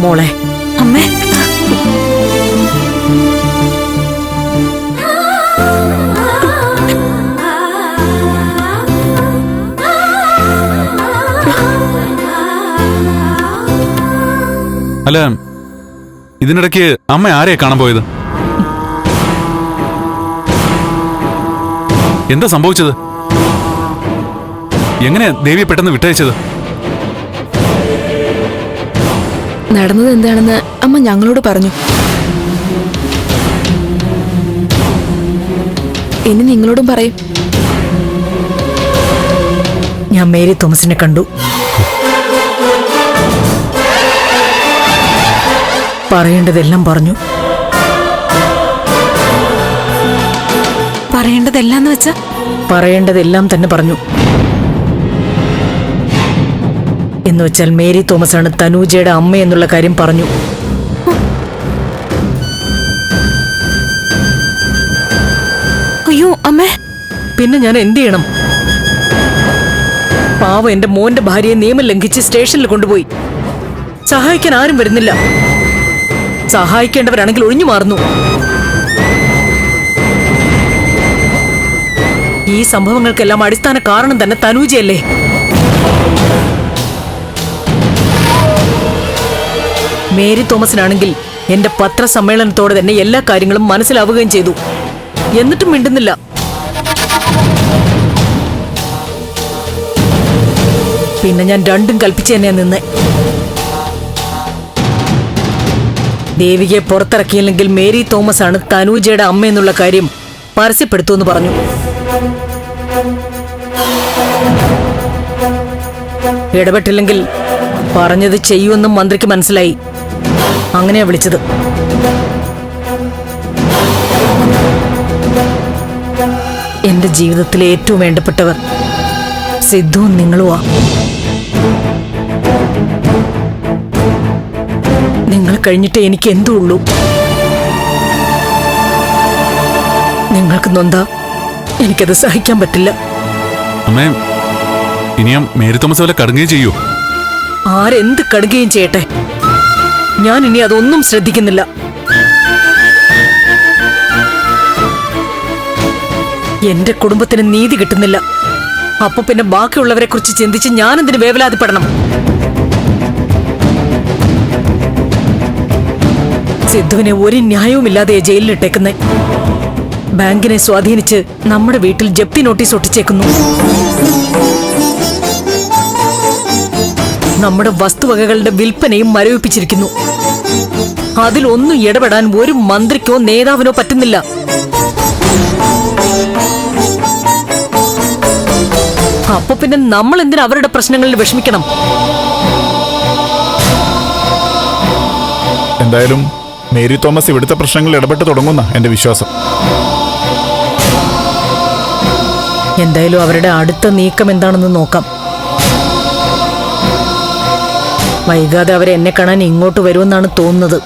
മോളെ. അമ്മേ. അല്ല, ഇതിനിടയ്ക്ക് അമ്മ ആരെയാ കാണാൻ പോയത്? എന്താ സംഭവിച്ചത്? എങ്ങനെയാ ദേവിയെ പെട്ടെന്ന് വിട്ടയച്ചത്? നടന്നത് എന്താണെന്ന് അമ്മ ഞങ്ങളോട് പറഞ്ഞു. ഇനി നിങ്ങളോടും പറയും. ഞാൻ മേരി തോമസിനെ കണ്ടു. പറയേണ്ടതെല്ലാം പറഞ്ഞു. പറയേണ്ടതെല്ലാം എന്ന് വെച്ചാ? പറയേണ്ടതെല്ലാം തന്നെ പറഞ്ഞു. എന്ന് വെച്ചാൽ മേരി തോമസ് ആണ് തനൂജയുടെ അമ്മ എന്നുള്ള കാര്യം പറഞ്ഞു. അയ്യോ അമ്മേ. പിന്നെ ഞാൻ എന്ത് ചെയ്യണം? പാവം എന്റെ മോന്റെ ഭാര്യയെ നിയമം ലംഘിച്ച് സ്റ്റേഷനിൽ കൊണ്ടുപോയി. സഹായിക്കാൻ ആരും വരുന്നില്ല. സഹായിക്കേണ്ടവരാണെങ്കിൽ ഒഴിഞ്ഞു മാറുന്നു. ഈ സംഭവങ്ങൾക്കെല്ലാം അടിസ്ഥാന കാരണം തന്നെ തനൂജയല്ലേ? മേരി തോമസിനാണെങ്കിൽ എന്റെ പത്രസമ്മേളനത്തോടെ തന്നെ എല്ലാ കാര്യങ്ങളും മനസ്സിലാവുകയും ചെയ്തു. എന്നിട്ടും മിണ്ടുന്നില്ല. പിന്നെ ഞാൻ രണ്ടും കൽപ്പിച്ചു തന്നെ നിന്നേ. ദേവിയെ പുറത്തിറക്കിയില്ലെങ്കിൽ മേരി തോമസ് ആണ് തനൂജയുടെ അമ്മ എന്നുള്ള കാര്യം പരസ്യപ്പെടുത്തുമെന്ന് പറഞ്ഞു. ഇടപെട്ടില്ലെങ്കിൽ പറഞ്ഞത് ചെയ്യുമെന്നും മന്ത്രിക്ക് മനസ്സിലായി. അങ്ങനെയാ വിളിച്ചത്. എന്റെ ജീവിതത്തിലെ ഏറ്റവും വേണ്ടപ്പെട്ടവർ സിദ്ധുവും നിങ്ങളുമാ. നിങ്ങൾ കഴിഞ്ഞിട്ട് എനിക്ക് എന്തോ ഉള്ളൂ. നിങ്ങൾക്ക് നൊന്താ എനിക്കത് സഹിക്കാൻ പറ്റില്ല. അമ്മേ, ഇനിയും മേരി തോമസ് വല്ല കടുങ്ങുകയും ചെയ്യൂ. ആരെന്ത് കടുകയും ചെയ്യട്ടെ, ഞാൻ ഇനി അതൊന്നും ശ്രദ്ധിക്കുന്നില്ല. എന്റെ കുടുംബത്തിന് നീതി കിട്ടുന്നില്ല. അപ്പൊ പിന്നെ ബാക്കിയുള്ളവരെ കുറിച്ച് ചിന്തിച്ച് ഞാനെന്തിന് വേവലാതിപ്പെടണം? സിദ്ധുവിനെ ഒരു ന്യായവുമില്ലാതെ ജയിലിലിട്ടേക്കുന്നേ. ബാങ്കിനെ സ്വാധീനിച്ച് നമ്മുടെ വീട്ടിൽ ജപ്തി നോട്ടീസ് ഒട്ടിച്ചേക്കുന്നു. നമ്മുടെ വസ്തുവകകളുടെ വിൽപ്പനയും മരവിപ്പിച്ചിരിക്കുന്നു. അതിലൊന്നും ഇടപെടാൻ ഒരു മന്ത്രിക്കോ നേതാവിനോ പറ്റുന്നില്ല. അപ്പൊ പിന്നെ നമ്മൾ എന്തിനാ അവരുടെ പ്രശ്നങ്ങളിൽ വിഷമിക്കണം? എന്തായാലും മേരി തോമസ് ഇവിടുത്തെ പ്രശ്നങ്ങളിൽ ഇടപെട്ട് തുടങ്ങുന്ന എന്റെ വിശ്വാസം. എന്തായാലും അവരുടെ അടുത്ത നീക്കം എന്താണെന്ന് നോക്കാം. വൈകാതെ അവരെ എന്നെ കാണാൻ ഇങ്ങോട്ട് വരുമെന്നാണ് തോന്നുന്നത്.